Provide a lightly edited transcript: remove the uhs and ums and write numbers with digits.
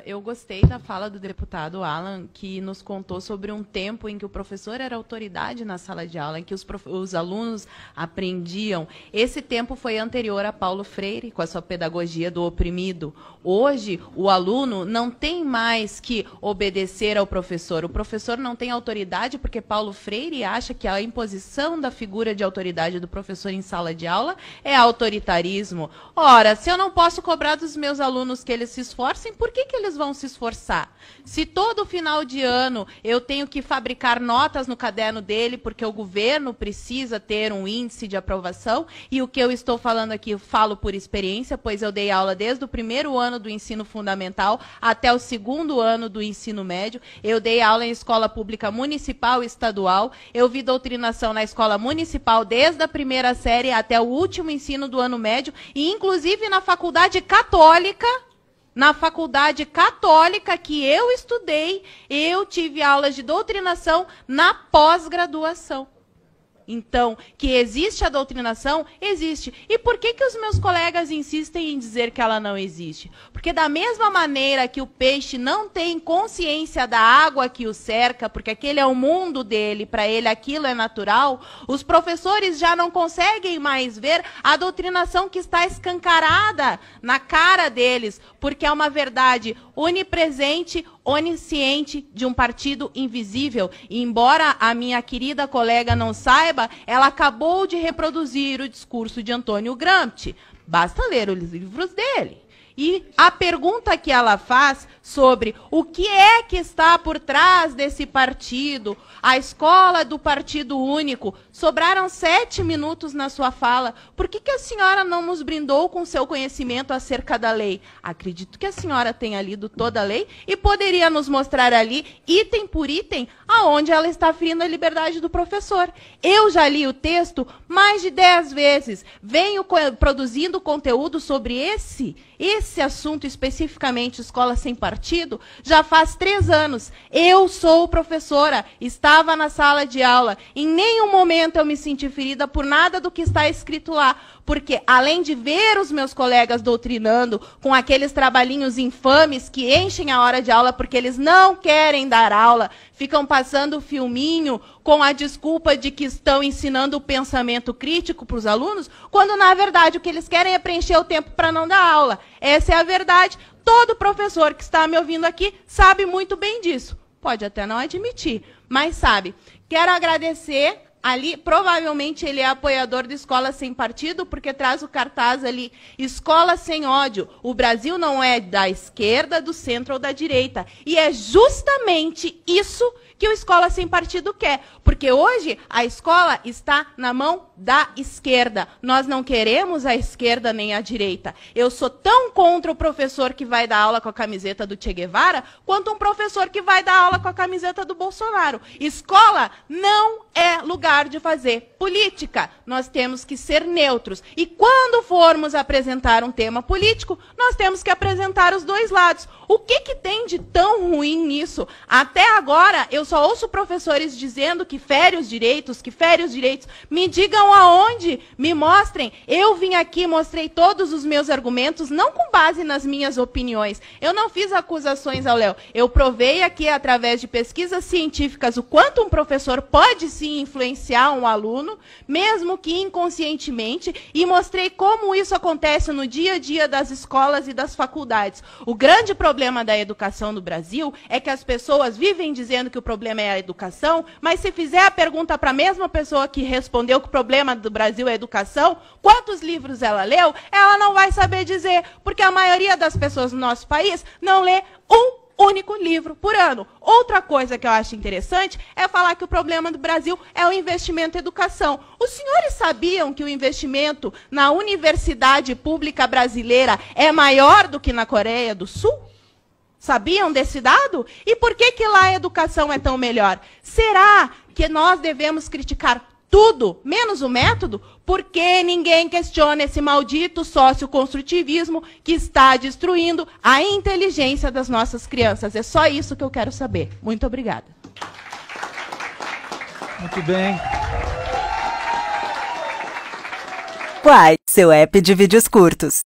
Eu gostei da fala do deputado Alan, que nos contou sobre um tempo em que o professor era autoridade na sala de aula, em que os alunos aprendiam. Esse tempo foi anterior a Paulo Freire, com a sua pedagogia do oprimido. Hoje, o aluno não tem mais que obedecer ao professor. O professor não tem autoridade porque Paulo Freire acha que a imposição da figura de autoridade do professor em sala de aula é autoritarismo. Ora, se eu não posso cobrar dos meus alunos que eles se esforcem, por que eles vão se esforçar? Se todo final de ano eu tenho que fabricar notas no caderno dele, porque o governo precisa ter um índice de aprovação, e o que eu estou falando aqui eu falo por experiência, pois eu dei aula desde o primeiro ano do ensino fundamental até o segundo ano do ensino médio, eu dei aula em escola pública municipal e estadual, eu vi doutrinação na escola municipal desde a primeira série até o último ensino do ano médio, e inclusive na faculdade católica, que eu estudei, eu tive aulas de doutrinação na pós-graduação. Então, que existe a doutrinação, existe. E por que os meus colegas insistem em dizer que ela não existe? Porque da mesma maneira que o peixe não tem consciência da água que o cerca, porque aquele é o mundo dele, para ele aquilo é natural, os professores já não conseguem mais ver a doutrinação que está escancarada na cara deles, porque é uma verdade onipresente, onisciente de um partido invisível. E embora a minha querida colega não saiba, ela acabou de reproduzir o discurso de Antônio Gramsci. Basta ler os livros dele. E a pergunta que ela faz sobre o que é que está por trás desse partido, a escola do Partido Único, sobraram 7 minutos na sua fala. Por que a senhora não nos brindou com seu conhecimento acerca da lei? Acredito que a senhora tenha lido toda a lei e poderia nos mostrar ali, item por item, aonde ela está ferindo a liberdade do professor. Eu já li o texto mais de 10 vezes. Venho produzindo conteúdo sobre esse assunto especificamente, escola sem partido, já faz 3 anos. Eu sou professora, estava na sala de aula. Em nenhum momento eu me senti ferida por nada do que está escrito lá. Porque, além de ver os meus colegas doutrinando com aqueles trabalhinhos infames que enchem a hora de aula porque eles não querem dar aula, ficam passando filminho com a desculpa de que estão ensinando o pensamento crítico para os alunos, quando, na verdade, o que eles querem é preencher o tempo para não dar aula. Essa é a verdade. Todo professor que está me ouvindo aqui sabe muito bem disso. Pode até não admitir, mas sabe. Quero agradecer. Ali, provavelmente, ele é apoiador de Escola Sem Partido, porque traz o cartaz ali, Escola Sem Ódio. O Brasil não é da esquerda, do centro ou da direita. E é justamente isso que o Escola Sem Partido quer. Porque hoje a escola está na mão da esquerda. Nós não queremos a esquerda nem a direita. Eu sou tão contra o professor que vai dar aula com a camiseta do Che Guevara, quanto um professor que vai dar aula com a camiseta do Bolsonaro. Escola não é lugar de fazer política. Nós temos que ser neutros. E quando formos apresentar um tema político, nós temos que apresentar os dois lados. O que tem de tão ruim nisso? Até agora, eu só ouço professores dizendo que fere os direitos, Me digam aonde, me mostrem. Eu vim aqui, mostrei todos os meus argumentos, não com base nas minhas opiniões. Eu não fiz acusações ao Léo. Eu provei aqui, através de pesquisas científicas, o quanto um professor pode sim influenciar um aluno, mesmo que inconscientemente, e mostrei como isso acontece no dia a dia das escolas e das faculdades. O grande problema da educação no Brasil é que as pessoas vivem dizendo que o problema é a educação, mas se fizer a pergunta para a mesma pessoa que respondeu que o problema do Brasil é a educação, quantos livros ela leu, ela não vai saber dizer, porque a maioria das pessoas no nosso país não lê um único livro por ano. Outra coisa que eu acho interessante é falar que o problema do Brasil é o investimento em educação. Os senhores sabiam que o investimento na universidade pública brasileira é maior do que na Coreia do Sul? Sabiam desse dado? E por que lá a educação é tão melhor? Será que nós devemos criticar tudo, menos o método? Porque ninguém questiona esse maldito socioconstrutivismo que está destruindo a inteligência das nossas crianças. É só isso que eu quero saber. Muito obrigada. Muito bem. Quai, seu app de vídeos curtos.